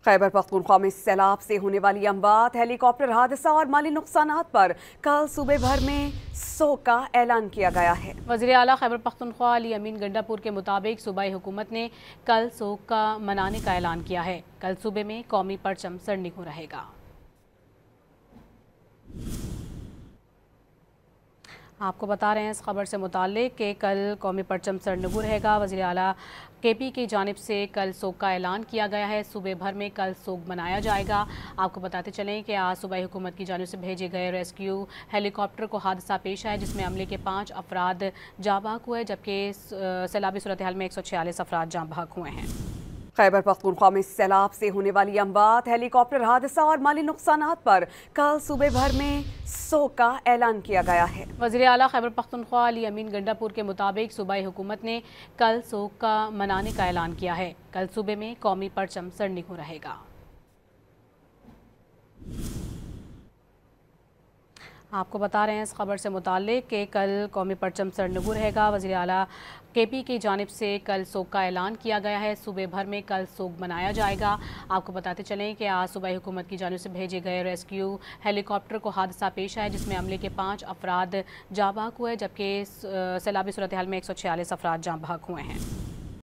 खैबर पख्तूनख्वा में सैलाब से होने वाली अमवात, हेलीकॉप्टर हादसा और माली नुकसानात पर कल सूबे भर में सोग का ऐलान किया गया है। वज़ीर आला खैबर पख्तूनख्वा अली अमीन गंडापुर के मुताबिक सूबाई हुकूमत ने कल सोग का मनाने का ऐलान किया है। कल सूबे में कौमी परचम सरनिगू रहेगा। आपको बता रहे हैं इस खबर से मुताल्लिक कि कल कौमी परचम सरनिगू रहेगा। वज़ीर आला केपी की जानिब से कल सोग का ऐलान किया गया है। सूबे भर में कल सोग मनाया जाएगा। आपको बताते चलें कि आज सूबाई हुकूमत की जानिब से भेजे गए रेस्क्यू हेलीकॉप्टर को हादसा पेश आया, जिसमें अमले के 5 अफराद जाँ बहक हुए, जबकि सैलाबी सूरत हाल में 146 अफराद जाँ बहक हुए हैं। खैबर पख्तूनख्वा में सैलाब से होने वाली अमवात, हेलीकॉप्टर हादसा और माली नुकसानात पर कल सूबे भर में सोग का ऐलान किया गया है। वज़ीर आला खैबर पख्तूनख्वा अली अमीन गंडापुर के मुताबिक सूबाई हुकूमत ने कल सोग का मनाने का ऐलान किया है। कल सूबे में कौमी परचम सरनिगू रहेगा। आपको बता रहे हैं इस खबर से मुताल्लिक कि कल कौमी परचम सरनिगू रहेगा। वज़ीर आला केपी की जानिब से कल सोग का ऐलान किया गया है। सूबे भर में कल सोग मनाया जाएगा। आपको बताते चलें कि आज सूबाई हुकूमत की जानिब से भेजे गए रेस्क्यू हेलीकॉप्टर को हादसा पेश आया, जिसमें अमले के 5 अफराद जाँ बहक हुए, जबकि सैलाबी सूरत हाल में 146 अफराद जाँ बहक हुए हैं।